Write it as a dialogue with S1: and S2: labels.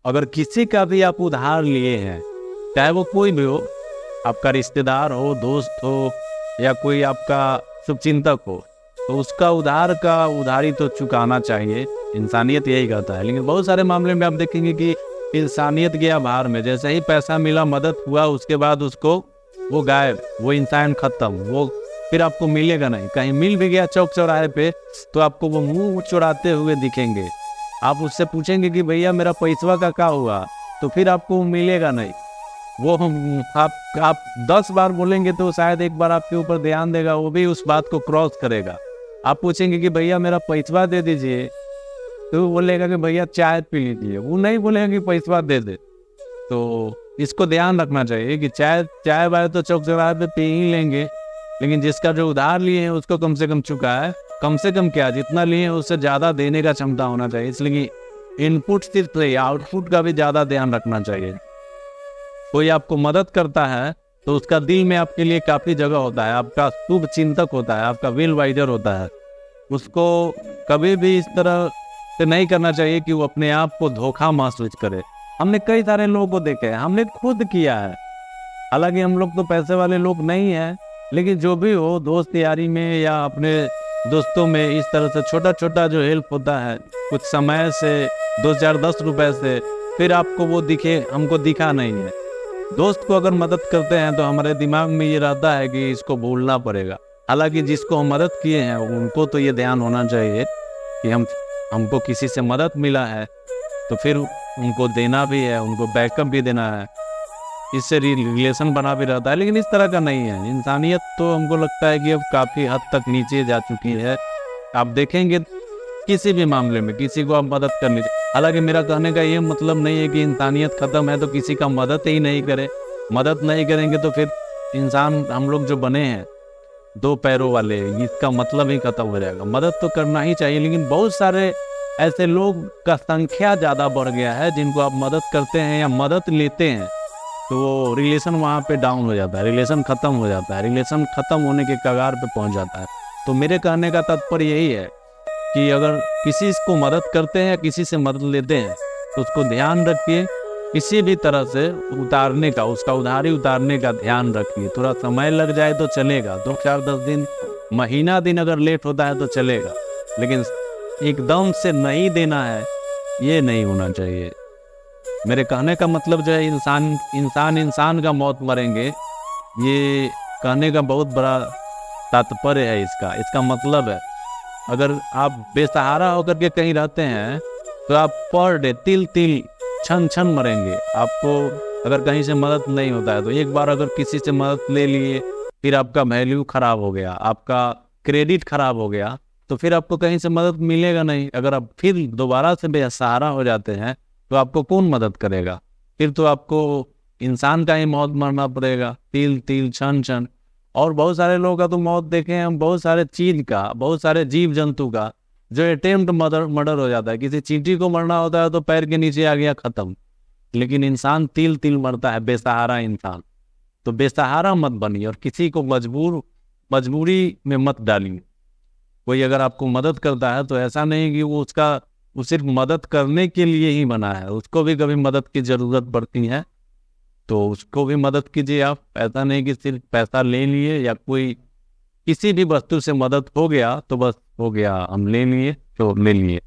S1: अगर किसी का भी आप उधार लिए हैं, चाहे वो कोई भी हो, आपका रिश्तेदार हो, दोस्त हो या कोई आपका शुभचिंतक हो, तो उसका उधारी तो चुकाना चाहिए। इंसानियत यही कहता है। लेकिन बहुत सारे मामले में आप देखेंगे कि इंसानियत के आभार में जैसे ही पैसा मिला, मदद हुआ, उसके बाद उसको वो गायब, वो इंसान खत्म, वो फिर आपको मिलेगा नहीं। कहीं मिल भी गया चौक चौराहे पे तो आपको वो मुंह चुराते हुए दिखेंगे। आप उससे पूछेंगे कि भैया मेरा पैसवा का क्या हुआ, तो फिर आपको वो मिलेगा नहीं। वो आप 10 बार बोलेंगे तो शायद एक बार आपके ऊपर ध्यान देगा, वो भी उस बात को क्रॉस करेगा। आप पूछेंगे कि भैया मेरा पैसवा दे दीजिए, तो वो बोलेगा कि भैया चाय पी लीजिए, वो नहीं बोलेगा कि पैसवा दे दे। तो इसको ध्यान रखना चाहिए कि चाय वाले तो चौक चौराहे पे पी ही लेंगे, लेकिन जिसका जो उधार लिए हैं उसको कम से कम चुकाए। कम से कम क्या, जितना लिए हैं उससे ज़्यादा देने का क्षमता होना चाहिए। इसलिए इनपुट सिर्फ नहीं, आउटपुट का भी ज़्यादा ध्यान रखना चाहिए। कोई आपको मदद करता है तो उसका दिल में आपके लिए काफ़ी जगह होता है, आपका शुभ चिंतक होता है, आपका वेल वाइजर होता है। उसको कभी भी इस तरह से नहीं करना चाहिए कि वो अपने आप को धोखा महसूस करे। हमने कई सारे लोगों को देखे हैं, हमने खुद किया है। हालांकि हम लोग तो पैसे वाले लोग नहीं हैं, लेकिन जो भी हो, दोस्त यारी में या अपने दोस्तों में इस तरह से छोटा छोटा जो हेल्प होता है, कुछ समय से, 2 4 10 रुपए से, फिर आपको वो दिखे, हमको दिखा नहीं है। दोस्त को अगर मदद करते हैं तो हमारे दिमाग में ये रहता है कि इसको भूलना पड़ेगा। हालांकि जिसको हम मदद किए हैं उनको तो ये ध्यान होना चाहिए कि हमको किसी से मदद मिला है तो फिर उनको देना भी है, उनको बैकअप भी देना है। इससे रिलेशन बना भी रहता है। लेकिन इस तरह का नहीं है। इंसानियत तो हमको लगता है कि अब काफ़ी हद तक नीचे जा चुकी है। आप देखेंगे किसी भी मामले में किसी को आप मदद करनी चाहिए। हालांकि मेरा कहने का ये मतलब नहीं है कि इंसानियत ख़त्म है तो किसी का मदद ही नहीं करे। मदद नहीं करेंगे तो फिर इंसान हम लोग जो बने हैं 2 पैरों वाले, इसका मतलब ही ख़त्म हो जाएगा। मदद तो करना ही चाहिए, लेकिन बहुत सारे ऐसे लोग का संख्या ज़्यादा बढ़ गया है जिनको आप मदद करते हैं या मदद लेते हैं तो वो रिलेशन वहाँ पे डाउन हो जाता है, रिलेशन ख़त्म हो जाता है, रिलेशन ख़त्म होने के कगार पे पहुँच जाता है। तो मेरे कहने का तात्पर्य यही है कि अगर किसी को मदद करते हैं या किसी से मदद लेते हैं तो उसको ध्यान रखिए, किसी भी तरह से उतारने का, उसका उधारी उतारने का ध्यान रखिए। थोड़ा समय लग जाए तो चलेगा, 2 4 10 दिन, महीना दिन अगर लेट होता है तो चलेगा, लेकिन एकदम से नहीं देना है, ये नहीं होना चाहिए। मेरे कहने का मतलब जो है इंसान का मौत मरेंगे, ये कहने का बहुत बड़ा तात्पर्य है इसका मतलब है अगर आप बेसहारा होकर के कहीं रहते हैं तो आप पर डे तिल तिल छन छन मरेंगे। आपको अगर कहीं से मदद नहीं होता है तो एक बार अगर किसी से मदद ले लिए, फिर आपका वैल्यू खराब हो गया, आपका क्रेडिट खराब हो गया, तो फिर आपको कहीं से मदद मिलेगा नहीं। अगर आप फिर दोबारा से बेसहारा हो जाते हैं तो आपको कौन मदद करेगा? फिर तो आपको इंसान का ही मौत मरना पड़ेगा, तिल तिल छन छन। और बहुत सारे लोगों का तो मौत देखे हैं हम, बहुत सारे चीज का, बहुत सारे जीव जंतु का जो अटेम्प्ट मर्डर हो जाता है। किसी चींटी को मरना होता है तो पैर के नीचे आ गया, खत्म। लेकिन इंसान तिल तिल मरता है, बेसहारा इंसान। तो बेसहारा मत बनिए और किसी को मजबूरी में मत डालिए। कोई अगर आपको मदद करता है तो ऐसा नहीं कि वो सिर्फ मदद करने के लिए ही बना है, उसको भी कभी मदद की जरूरत पड़ती है तो उसको भी मदद कीजिए आप। ऐसा नहीं कि सिर्फ पैसा ले लिए या कोई किसी भी वस्तु से मदद हो गया तो बस हो गया, हम ले लिए तो ले लिए।